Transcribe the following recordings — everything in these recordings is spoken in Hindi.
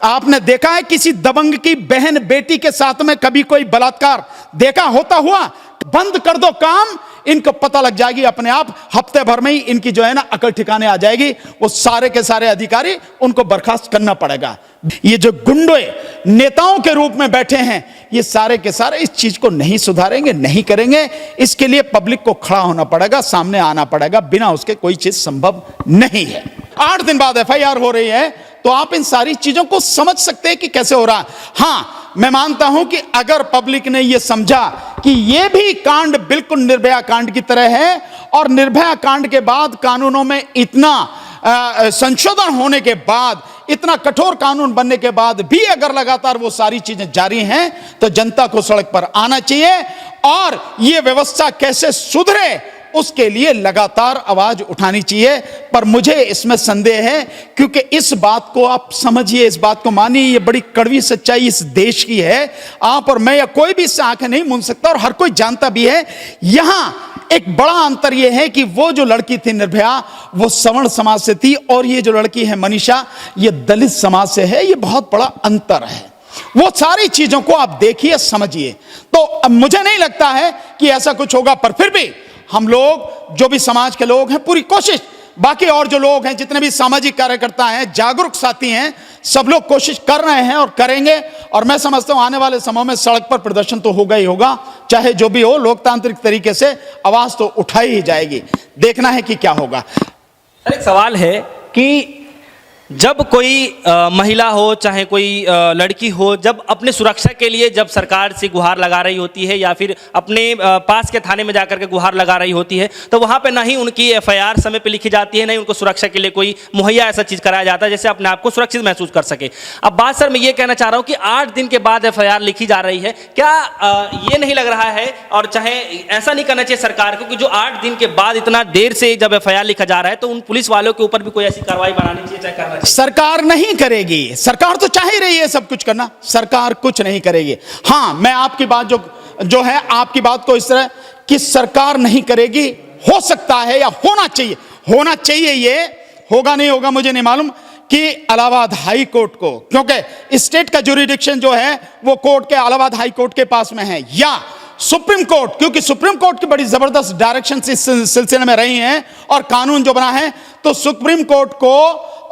आपने देखा है किसी दबंग की बहन बेटी के साथ में कभी कोई बलात्कार देखा होता हुआ? बंद कर दो काम, इनको पता लग जाएगी अपने आप, हफ्ते भर में ही इनकी जो है ना अकल ठिकाने आ जाएगी। वो सारे के सारे अधिकारी उनको बर्खास्त करना पड़ेगा। ये जो गुंडे नेताओं के रूप में बैठे हैं, ये सारे के सारे इस चीज को नहीं सुधारेंगे, नहीं करेंगे। इसके लिए पब्लिक को खड़ा होना पड़ेगा, सामने आना पड़ेगा, बिना उसके कोई चीज संभव नहीं है। 8 दिन बाद एफआईआर हो रही है, तो आप इन सारी चीजों को समझ सकते हैं कि कैसे हो रहा है। हां, मैं मानता हूं कि अगर पब्लिक ने यह समझा कि यह भी कांड बिल्कुल निर्भया कांड की तरह है, और निर्भया कांड के बाद कानूनों में इतना संशोधन होने के बाद, इतना कठोर कानून बनने के बाद भी अगर लगातार वो सारी चीजें जारी हैं, तो जनता को सड़क पर आना चाहिए और यह व्यवस्था कैसे सुधरे उसके लिए लगातार आवाज उठानी चाहिए। पर मुझे इसमें संदेह है, क्योंकि इस बात को आप समझिए, इस बात को मानिए, ये बड़ी कड़वी सच्चाई इस देश की है। आप और मैं या कोई भी इससे आंखें नहीं मूंद सकता, और हर कोई जानता भी है। यहां एक बड़ा अंतर यह है कि वो जो लड़की थी निर्भया, वो सवर्ण समाज से थी, और ये जो लड़की है मनीषा, ये दलित समाज से है। ये बहुत बड़ा अंतर है। वो सारी चीजों को आप देखिए, समझिए। तो मुझे नहीं लगता है कि ऐसा कुछ होगा, पर फिर भी हम लोग, जो भी समाज के लोग हैं, पूरी कोशिश, बाकी और जो लोग हैं, जितने भी सामाजिक कार्यकर्ता हैं, जागरूक साथी हैं, सब लोग कोशिश कर रहे हैं और करेंगे। और मैं समझता हूं आने वाले समय में सड़क पर प्रदर्शन तो होगा ही होगा, चाहे जो भी हो, लोकतांत्रिक तरीके से आवाज तो उठाई ही जाएगी। देखना है कि क्या होगा। एक सवाल है कि जब कोई महिला हो, चाहे कोई लड़की हो, जब अपने सुरक्षा के लिए जब सरकार से गुहार लगा रही होती है, या फिर अपने पास के थाने में जाकर के गुहार लगा रही होती है, तो वहाँ पे ना ही उनकी एफआईआर समय पे लिखी जाती है, ना ही उनको सुरक्षा के लिए कोई मुहैया ऐसा चीज़ कराया जाता है जैसे अपने आप को सुरक्षित महसूस कर सके। अब बात सर मैं ये कहना चाह रहा हूँ कि 8 दिन के बाद एफआईआर लिखी जा रही है, क्या ये नहीं लग रहा है, और चाहे ऐसा नहीं करना चाहिए सरकार को, कि जो 8 दिन के बाद इतना देर से जब एफआईआर लिखा जा रहा है, तो उन पुलिस वालों के ऊपर भी कोई ऐसी कार्रवाई बनानी चाहिए, चाहे करना। सरकार नहीं करेगी, सरकार तो चाह ही रही है सब कुछ करना, सरकार कुछ नहीं करेगी। हां, मैं आपकी बात जो है, आपकी बात को इस तरह कि सरकार नहीं करेगी, हो सकता है या होना चाहिए, ये होगा नहीं होगा मुझे नहीं मालूम, कि इलाहाबाद हाई कोर्ट को, क्योंकि स्टेट का जुरिडिक्शन जो है वो कोर्ट के, इलाहाबाद हाई कोर्ट के पास में है, या सुप्रीम कोर्ट, क्योंकि सुप्रीम कोर्ट की बड़ी जबरदस्त डायरेक्शन इस सिलसिले में रही हैं और कानून जो बना है, तो सुप्रीम कोर्ट को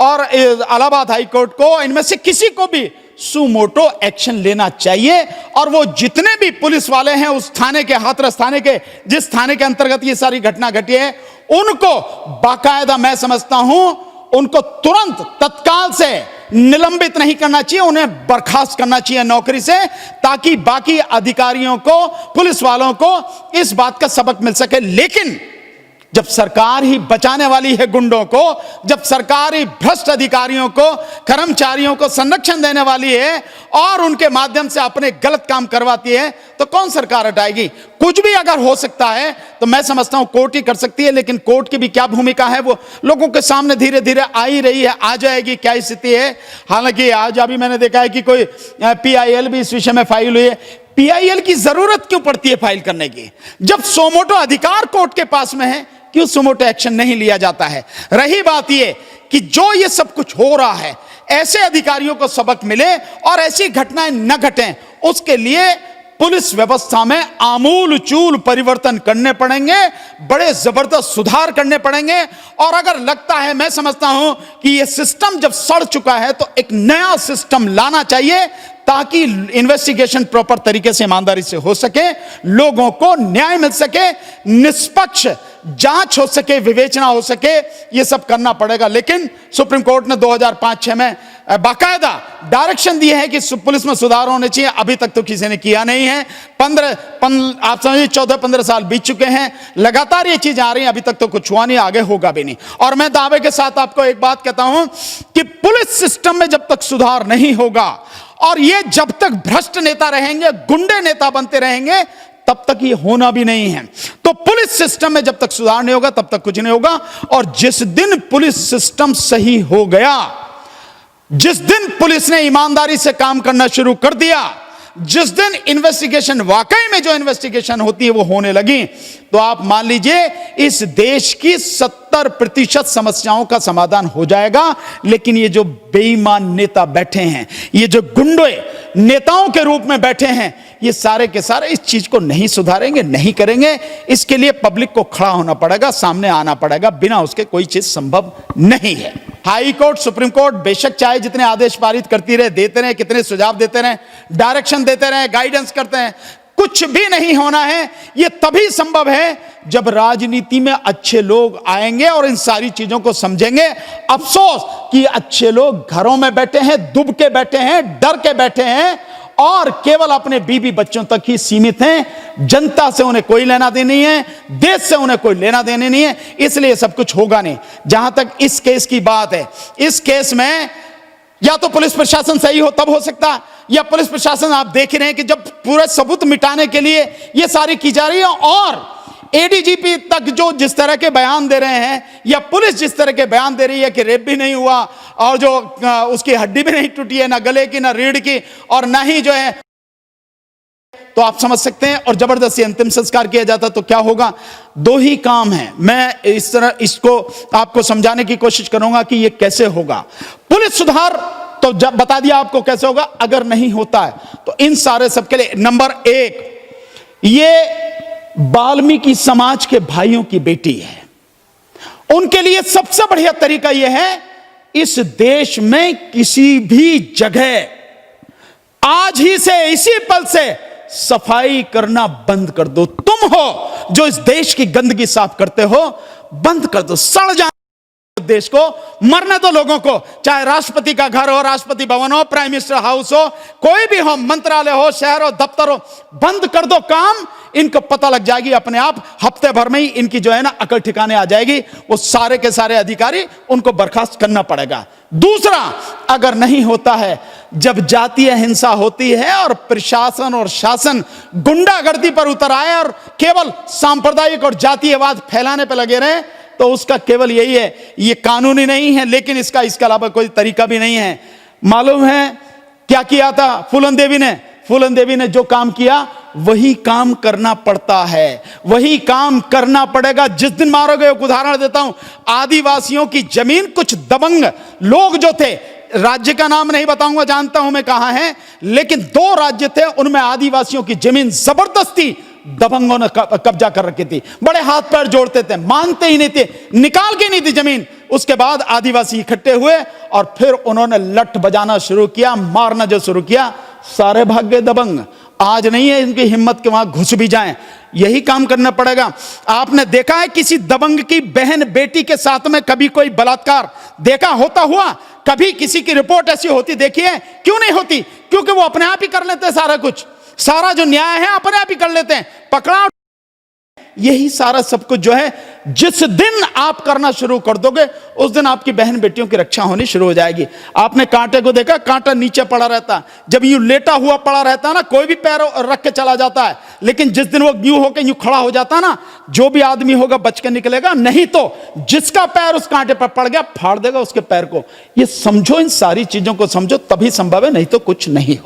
और इलाहाबाद हाई कोर्ट को, इनमें से किसी को भी सुमोटो एक्शन लेना चाहिए। और वो जितने भी पुलिस वाले हैं उस थाने के, हाथरस थाने के, जिस थाने के अंतर्गत ये सारी घटना घटी है, उनको बाकायदा, मैं समझता हूं, उनको तुरंत तत्काल से निलंबित नहीं करना चाहिए, उन्हें बर्खास्त करना चाहिए नौकरी से, ताकि बाकी अधिकारियों को, पुलिस वालों को इस बात का सबक मिल सके। लेकिन जब सरकार ही बचाने वाली है गुंडों को, जब सरकार ही भ्रष्ट अधिकारियों को, कर्मचारियों को संरक्षण देने वाली है और उनके माध्यम से अपने गलत काम करवाती है, तो कौन सरकार हटाएगी? कुछ भी अगर हो सकता है तो मैं समझता हूं कोर्ट ही कर सकती है। लेकिन कोर्ट की भी क्या भूमिका है, वो लोगों के सामने धीरे धीरे आ ही रही है, आ जाएगी, क्या स्थिति है। हालांकि आज अभी मैंने देखा है कि कोई PIL भी इस विषय में फाइल हुई है। PIL की जरूरत क्यों पड़ती है फाइल करने की, जब सोमोटो अधिकार कोर्ट के पास में है? क्यों सुमोटो एक्शन नहीं लिया जाता है? रही बात यह कि जो ये सब कुछ हो रहा है, ऐसे अधिकारियों को सबक मिले और ऐसी घटनाएं न घटें, उसके लिए पुलिस व्यवस्था में आमूल चूल परिवर्तन करने पड़ेंगे, बड़े जबरदस्त सुधार करने पड़ेंगे। और अगर लगता है, मैं समझता हूं कि यह सिस्टम जब सड़ चुका है, तो एक नया सिस्टम लाना चाहिए, ताकि इन्वेस्टिगेशन प्रॉपर तरीके से, ईमानदारी से हो सके, लोगों को न्याय मिल सके, निष्पक्ष जांच हो सके, विवेचना हो सके, ये सब करना पड़ेगा। लेकिन सुप्रीम कोर्ट ने 2005-6 में बाकायदा डायरेक्शन दी है कि पुलिस में सुधार होने चाहिए, अभी तक तो किसी ने किया नहीं है। आप समझिए 14-15 साल बीत चुके हैं, लगातार ये चीज आ रही है, अभी तक तो कुछ हुआ नहीं, आगे होगा भी नहीं। और मैं दावे के साथ आपको एक बात कहता हूं कि पुलिस सिस्टम में जब तक सुधार नहीं होगा, और ये जब तक भ्रष्ट नेता रहेंगे, गुंडे नेता बनते रहेंगे, तब तक ये होना भी नहीं है। तो पुलिस सिस्टम में जब तक सुधार नहीं होगा, तब तक कुछ नहीं होगा। और जिस दिन पुलिस सिस्टम सही हो गया, जिस दिन पुलिस ने ईमानदारी से काम करना शुरू कर दिया, जिस दिन इन्वेस्टिगेशन, वाकई में जो इन्वेस्टिगेशन होती है वो होने लगी, तो आप मान लीजिए इस देश की 70% समस्याओं का समाधान हो जाएगा। लेकिन ये जो बेईमान नेता बैठे हैं, ये जो गुंडे नेताओं के रूप में बैठे हैं, ये सारे के सारे इस चीज को नहीं सुधारेंगे, नहीं करेंगे। इसके लिए पब्लिक को खड़ा होना पड़ेगा, सामने आना पड़ेगा, बिना उसके कोई चीज संभव नहीं है। हाई कोर्ट, सुप्रीम कोर्ट बेशक चाहे जितने आदेश पारित करती रहे, देते रहे, कितने सुझाव देते रहे, डायरेक्शन देते रहे, गाइडेंस करते हैं, कुछ भी नहीं होना है। यह तभी संभव है जब राजनीति में अच्छे लोग आएंगे और इन सारी चीजों को समझेंगे। अफसोस कि अच्छे लोग घरों में बैठे हैं, दुब के बैठे हैं, डर के बैठे हैं और केवल अपने बीवी बच्चों तक ही सीमित हैं। जनता से उन्हें कोई लेना देना नहीं है, देश से उन्हें कोई लेना देना नहीं है, इसलिए सब कुछ होगा नहीं। जहां तक इस केस की बात है, इस केस में या तो पुलिस प्रशासन सही हो तब हो सकता, या पुलिस प्रशासन आप देख रहे हैं कि जब पूरे सबूत मिटाने के लिए ये सारी की जा रही है और एडीजीपी तक जो जिस तरह के बयान दे रहे हैं, या पुलिस जिस तरह के बयान दे रही है कि रेप भी नहीं हुआ और जो उसकी हड्डी भी नहीं टूटी है, ना गले की, ना रीढ़ की, और ना ही जो है, तो आप समझ सकते हैं। और जबरदस्ती अंतिम संस्कार किया जाता तो क्या होगा। दो ही काम है, मैं इस तरह इसको आपको समझाने की कोशिश करूंगा कि यह कैसे होगा। पुलिस सुधार तो जब बता दिया आपको कैसे होगा। अगर नहीं होता है तो इन सारे सबके लिए नंबर 1, ये वाल्मीकि समाज के भाइयों की बेटी है, उनके लिए सबसे बढ़िया तरीका यह है, इस देश में किसी भी जगह आज ही से, इसी पल से सफाई करना बंद कर दो। तुम हो जो इस देश की गंदगी साफ करते हो, बंद कर दो। सड़ जाए देश को, मरने दो लोगों को, चाहे राष्ट्रपति का घर हो, राष्ट्रपति भवन हो, प्राइम मिनिस्टर हाउस हो, कोई भी हो, मंत्रालय हो, शहर हो, दफ्तर हो, बंद कर दो काम। इनको पता लग जाएगी अपने आप, हफ्ते भर में ही इनकी जो है ना अकल ठिकाने आ जाएगी। वो सारे के सारे अधिकारी, उनको बर्खास्त करना पड़ेगा। दूसरा, अगर नहीं होता है, जब जातीय हिंसा होती है और प्रशासन और शासन गुंडागर्दी पर उतर आए और केवल सांप्रदायिक और जातीयवाद फैलाने पर लगे रहे, तो उसका केवल यही है, ये कानूनी नहीं है, लेकिन इसके अलावा कोई तरीका भी नहीं है। मालूम है क्या किया था फूलन देवी ने? फूलन देवी ने जो काम किया वही काम करना पड़ता है, वही काम करना पड़ेगा। जिस दिन मारोगे, एक उदाहरण देता हूं, आदिवासियों की जमीन, कुछ दबंग लोग जो थे, राज्य का नाम नहीं बताऊंगा, जानता हूं मैं कहां है, लेकिन 2 राज्य थे, उनमें आदिवासियों की जमीन जबरदस्ती दबंगों ने कब्जा कर रखी थी। बड़े हाथ पैर जोड़ते थे, मानते ही नहीं थे, निकाल के नहीं थी जमीन। उसके बाद आदिवासी इकट्ठे हुए और फिर उन्होंने लठ बजाना शुरू किया, मारना जो शुरू किया, सारे भाग गए दबंग। आज नहीं है इनकी हिम्मत कि वहां घुस भी जाएं। यही काम करना पड़ेगा। आपने देखा है किसी दबंग की बहन बेटी के साथ में कभी कोई बलात्कार देखा होता हुआ? कभी किसी की रिपोर्ट ऐसी होती देखी है? क्यों नहीं होती? क्योंकि वो अपने आप ही कर लेते हैं सारा कुछ, सारा जो न्याय है अपने आप ही कर लेते हैं। पकड़ा, यही सारा सब कुछ जो है, जिस दिन आप करना शुरू कर दोगे, उस दिन आपकी बहन बेटियों की रक्षा होनी शुरू हो जाएगी। आपने कांटे को देखा, कांटा नीचे पड़ा रहता, जब यूं लेटा हुआ पड़ा रहता है ना, कोई भी पैर रख के चला जाता है, लेकिन जिस दिन वो यूं होकर यूं खड़ा हो जाता ना, जो भी आदमी होगा बच के निकलेगा, नहीं तो जिसका पैर उस कांटे पर पड़ गया, फाड़ देगा उसके पैर को। ये समझो, इन सारी चीजों को समझो, तभी संभव है, नहीं तो कुछ नहीं।